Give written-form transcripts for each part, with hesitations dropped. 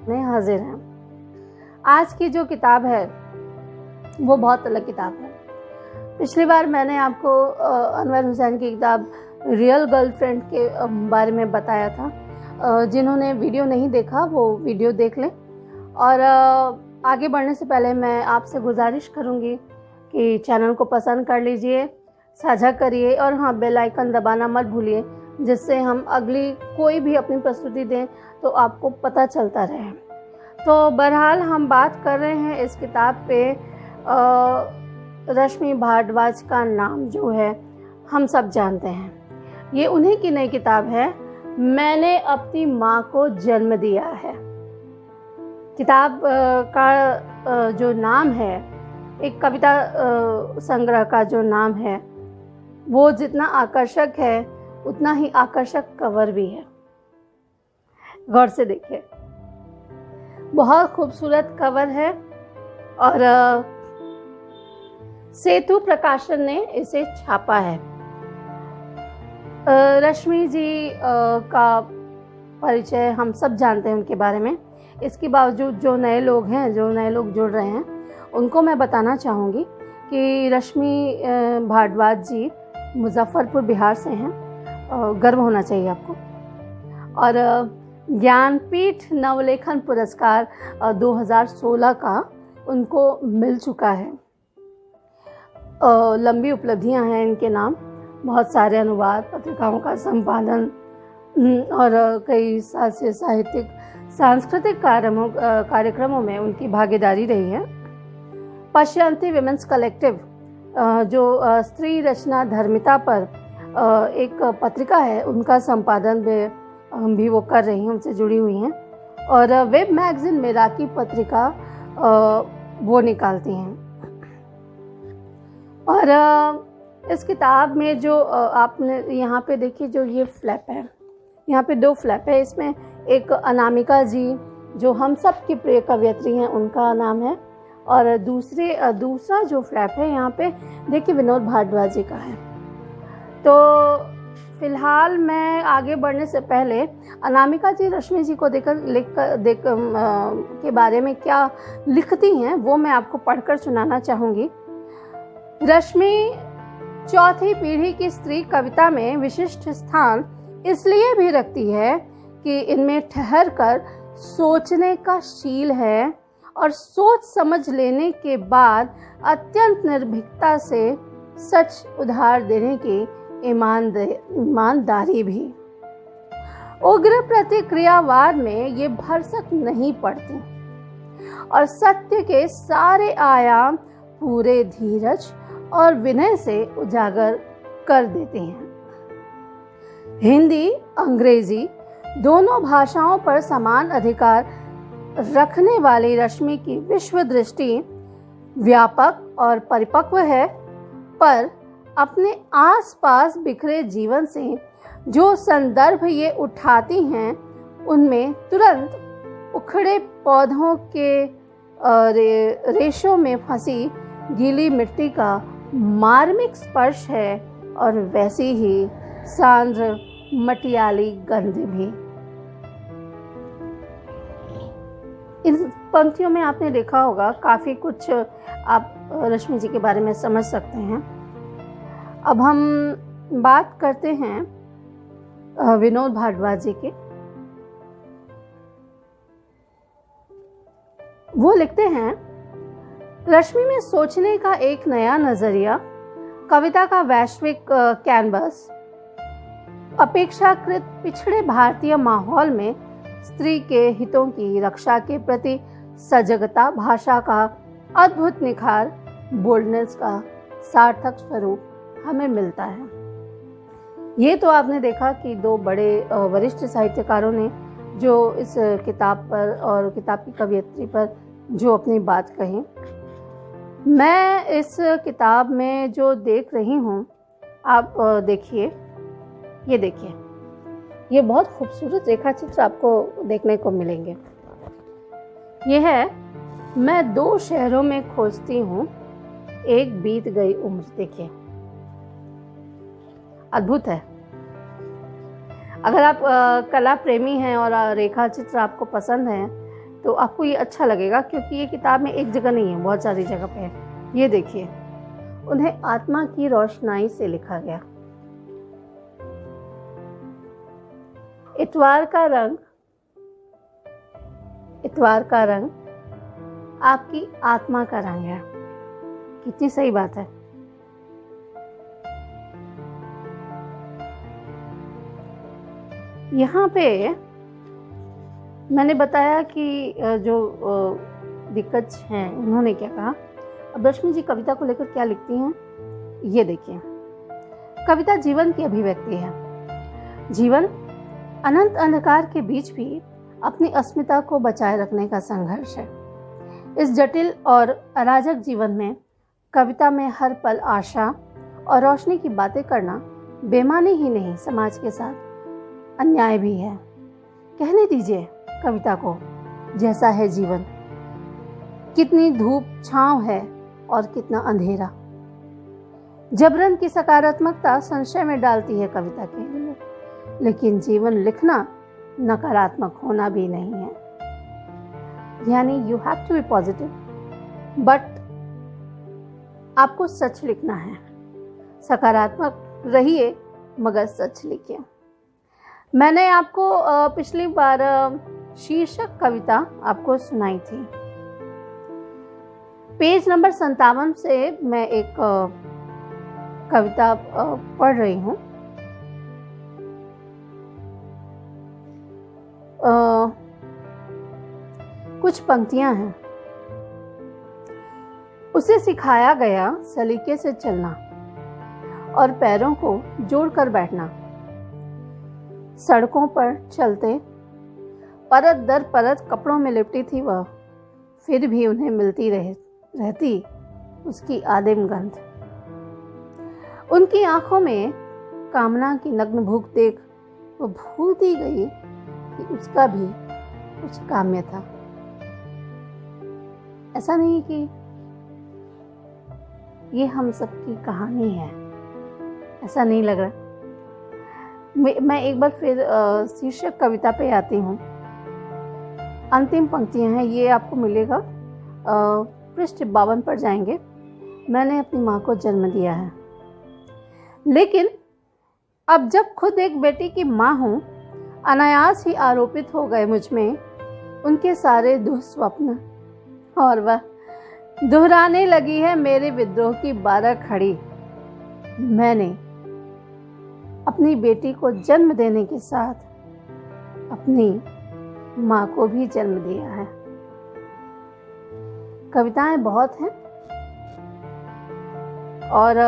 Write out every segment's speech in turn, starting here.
में हाजिर हैं। आज की जो किताब है वो बहुत अलग किताब है। पिछली बार मैंने आपको अनवर हुसैन की किताब रियल गर्लफ्रेंड के बारे में बताया था। जिन्होंने वीडियो नहीं देखा वो वीडियो देख लें। और आगे बढ़ने से पहले मैं आपसे गुजारिश करूँगी कि चैनल को पसंद कर लीजिए, साझा करिए और हाँ, बेल आइकन दबाना मत भूलिए, जिससे हम अगली कोई भी अपनी प्रस्तुति दें तो आपको पता चलता रहे। तो बहरहाल हम बात कर रहे हैं इस किताब पे रश्मि भारद्वाज का नाम जो है हम सब जानते हैं। ये उन्हीं की नई किताब है, मैंने अपनी माँ को जन्म दिया है। किताब का जो नाम है, एक कविता संग्रह का जो नाम है, वो जितना आकर्षक है उतना ही आकर्षक कवर भी है। गौर से देखिए, बहुत खूबसूरत कवर है और सेतु प्रकाशन ने इसे छापा है। रश्मि जी का परिचय हम सब जानते हैं उनके बारे में। इसके बावजूद जो नए लोग जुड़ रहे हैं, उनको मैं बताना चाहूँगी कि रश्मि भारद्वाज जी मुजफ्फरपुर बिहार से हैं। गर्व होना चाहिए आपको। और ज्ञानपीठ नवलेखन पुरस्कार 2016 का उनको मिल चुका है। लंबी उपलब्धियां हैं इनके नाम, बहुत सारे अनुवाद, पत्रिकाओं का संपादन और कई साहित्यिक सांस्कृतिक कार्यक्रमों में उनकी भागीदारी रही है। पश्यंती विमेंस कलेक्टिव जो स्त्री रचना धर्मिता पर एक पत्रिका है, उनका संपादन भी वो कर रही हैं, उनसे जुड़ी हुई हैं। और वेब मैगजीन मेराकी पत्रिका वो निकालती हैं। और इस किताब में जो आपने यहाँ पे देखिए, जो ये फ्लैप है, यहाँ पे 2 फ्लैप है। इसमें एक अनामिका जी जो हम सब की प्रिय कवयित्री हैं, उनका नाम है। और दूसरा जो फ्लैप है यहाँ पे देखिए, विनोद भारद्वाज जी का है। तो फिलहाल मैं आगे बढ़ने से पहले अनामिका जी रश्मि जी को के बारे में क्या लिखती हैं वो मैं आपको पढ़कर सुनाना चाहूँगी। रश्मि चौथी पीढ़ी की स्त्री कविता में विशिष्ट स्थान इसलिए भी रखती है कि इनमें ठहर कर सोचने का शील है और सोच समझ लेने के बाद अत्यंत निर्भीकता से सच उधार देने की ईमानदारी भी। उग्र प्रतिक्रियावाद में ये भरसक नहीं पड़ती और सत्य के सारे आयाम पूरे धीरज और विनय से उजागर कर देते हैं। हिंदी, अंग्रेजी दोनों भाषाओं पर समान अधिकार रखने वाली रश्मि की विश्व दृष्टि व्यापक और परिपक्व है, पर अपने आसपास बिखरे जीवन से जो संदर्भ ये उठाती हैं, उनमें तुरंत उखड़े पौधों के रेशों में फंसी गीली मिट्टी का मार्मिक स्पर्श है और वैसी ही सांद्र मटियाली गंध भी। इन पंक्तियों में आपने देखा होगा, काफ़ी कुछ आप रश्मि जी के बारे में समझ सकते हैं। अब हम बात करते हैं विनोद भारद्वाज जी के। वो लिखते हैं, रश्मि में सोचने का एक नया नजरिया, कविता का वैश्विक कैनवस, अपेक्षाकृत पिछड़े भारतीय माहौल में स्त्री के हितों की रक्षा के प्रति सजगता, भाषा का अद्भुत निखार, बोल्डनेस का सार्थक स्वरूप हमें मिलता है। ये तो आपने देखा कि 2 बड़े वरिष्ठ साहित्यकारों ने जो इस किताब पर और किताब की कवयित्री पर जो अपनी बात कही। मैं इस किताब में जो देख रही हूँ, आप देखिए, ये देखिए, ये बहुत खूबसूरत रेखा चित्र आपको देखने को मिलेंगे। ये है, मैं 2 शहरों में खोजती हूँ, एक बीत गई उम्र। देखिए, अद्भुत है। अगर आप कला प्रेमी हैं और रेखा चित्र आपको पसंद है तो आपको ये अच्छा लगेगा, क्योंकि ये किताब में एक जगह नहीं है, बहुत सारी जगह पे है। ये देखिए, उन्हें आत्मा की रोशनाई से लिखा गया। इतवार का रंग आपकी आत्मा का रंग है। कितनी सही बात है। यहाँ पे मैंने बताया कि जो दिग्गज हैं उन्होंने क्या कहा। अब रश्मि जी कविता को लेकर क्या लिखती हैं, ये देखिए। कविता जीवन की अभिव्यक्ति है। जीवन अनंत अंधकार के बीच भी अपनी अस्मिता को बचाए रखने का संघर्ष है। इस जटिल और अराजक जीवन में कविता में हर पल आशा और रोशनी की बातें करना बेईमानी ही नहीं, समाज के साथ अन्याय भी है। कहने दीजिए कविता को, जैसा है जीवन, कितनी धूप छांव है और कितना अंधेरा। जबरन की सकारात्मकता संशय में डालती है कविता के लिए, लेकिन जीवन लिखना नकारात्मक होना भी नहीं है। यानी you have to be positive, but आपको सच लिखना है। सकारात्मक रहिए मगर सच लिखिए। मैंने आपको पिछली बार शीर्षक कविता आपको सुनाई थी। पेज नंबर 57 से मैं एक कविता पढ़ रही हूँ। कुछ पंक्तियां हैं। उसे सिखाया गया सलीके से चलना और पैरों को जोड़कर बैठना। सड़कों पर चलते परत दर परत कपड़ों में लिपटी थी वह, फिर भी उन्हें मिलती रहती उसकी आदिम गंध। उनकी आंखों में कामना की नग्न भूख देख वो भूलती गई कि उसका भी कुछ काम्य था। ऐसा नहीं कि ये हम सबकी कहानी है, ऐसा नहीं लग रहा। मैं एक बार फिर शीर्षक कविता पे आती हूँ। अंतिम पंक्तियां हैं, ये आपको मिलेगा पृष्ठ 52 पर जाएंगे। मैंने अपनी माँ को जन्म दिया है, लेकिन अब जब खुद एक बेटी की माँ हूँ, अनायास ही आरोपित हो गए मुझ में उनके सारे दुस्वप्न, और वह दोहराने लगी है मेरे विद्रोह की 12 खड़ी। मैंने अपनी बेटी को जन्म देने के साथ अपनी माँ को भी जन्म दिया है। कविताएं बहुत हैं और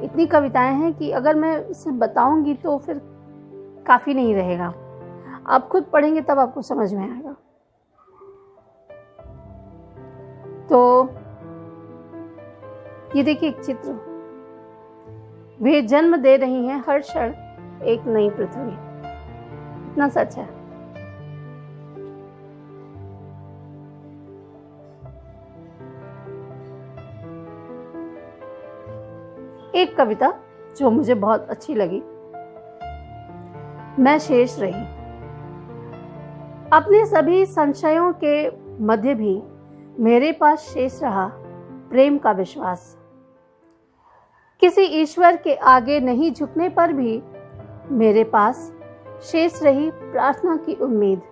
इतनी कविताएं हैं कि अगर मैं सिर्फ बताऊंगी तो फिर काफ़ी नहीं रहेगा। आप खुद पढ़ेंगे तब आपको समझ में आएगा। तो ये देखिए एक चित्र, वे जन्म दे रही हैं हर क्षण एक नई पृथ्वी। इतना सच है। एक कविता जो मुझे बहुत अच्छी लगी, मैं शेष रही। अपने सभी संशयों के मध्य भी मेरे पास शेष रहा प्रेम का विश्वास। किसी ईश्वर के आगे नहीं झुकने पर भी मेरे पास शेष रही प्रार्थना की उम्मीद।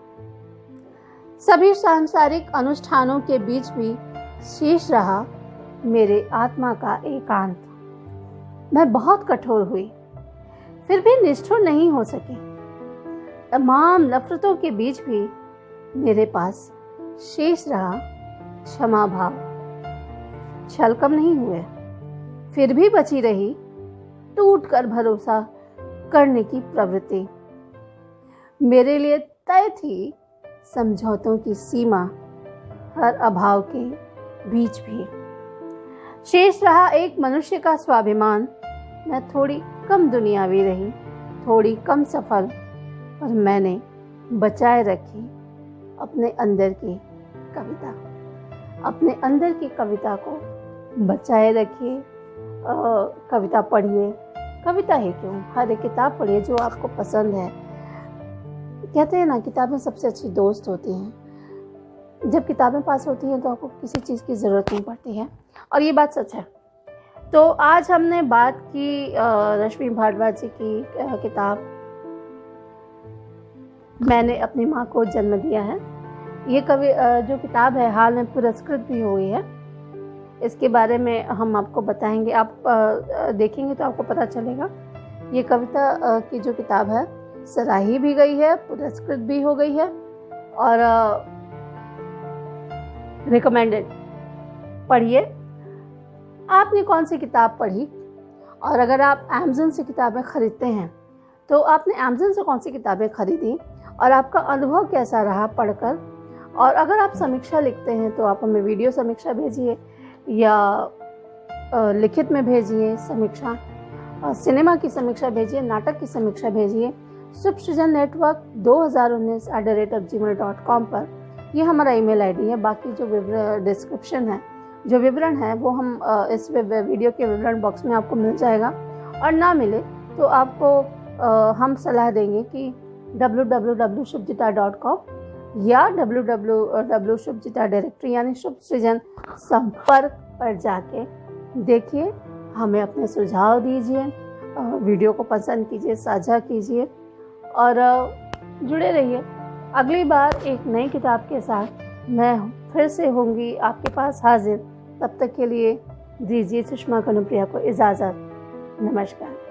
सभी सांसारिक अनुष्ठानों के बीच भी शेष रहा मेरे आत्मा का एकांत। मैं बहुत कठोर हुई, फिर भी निष्ठुर नहीं हो सकी। तमाम नफरतों के बीच भी मेरे पास शेष रहा क्षमा भाव। छल कम नहीं हुए, फिर भी बची रही टूट कर भरोसा करने की प्रवृत्ति। मेरे लिए तय थी समझौतों की सीमा, हर अभाव के बीच भी शेष रहा एक मनुष्य का स्वाभिमान। मैं थोड़ी कम दुनियावी रही, थोड़ी कम सफल, पर मैंने बचाए रखी अपने अंदर की कविता। अपने अंदर की कविता को बचाए रखिए। कविता पढ़िए, कविता ही क्यों, हर एक किताब पढ़िए जो आपको पसंद है। कहते हैं ना, किताबें सबसे अच्छी दोस्त होती हैं। जब किताबें पास होती हैं तो आपको किसी चीज़ की ज़रूरत नहीं पड़ती है, और ये बात सच है। तो आज हमने बात की रश्मि भारद्वाज जी की किताब मैंने अपनी माँ को जन्म दिया है। ये जो किताब है हाल में पुरस्कृत भी हुई है। इसके बारे में हम आपको बताएंगे, आप देखेंगे तो आपको पता चलेगा। ये कविता की जो किताब है सराही भी गई है, पुरस्कृत भी हो गई है और रिकमेंडेड। पढ़िए, आपने कौन सी किताब पढ़ी, और अगर आप अमेज़न से किताबें खरीदते हैं तो आपने अमेज़न से कौन सी किताबें खरीदी और आपका अनुभव कैसा रहा पढ़कर। और अगर आप समीक्षा लिखते हैं तो आप हमें वीडियो समीक्षा भेजिए या लिखित में भेजिए समीक्षा, सिनेमा की समीक्षा भेजिए, नाटक की समीक्षा भेजिए शुभ सृजन नेटवर्क 2019@gmail.com पर। ये हमारा ईमेल आईडी है। बाकी जो डिस्क्रिप्शन है, जो विवरण है, वो हम इस वीडियो के विवरण बॉक्स में आपको मिल जाएगा, और ना मिले तो आपको हम सलाह देंगे कि www.shubhjita.com या www.shubhjita डायरेक्टरी यानी शुभ सृजन संपर्क पर जाके देखिए, हमें अपने सुझाव दीजिए, वीडियो को पसंद कीजिए, साझा कीजिए और जुड़े रहिए। अगली बार एक नई किताब के साथ मैं फिर से होंगी आपके पास हाजिर। तब तक के लिए दीजिए सुषमा कनुप्रिया को इजाज़त। नमस्कार।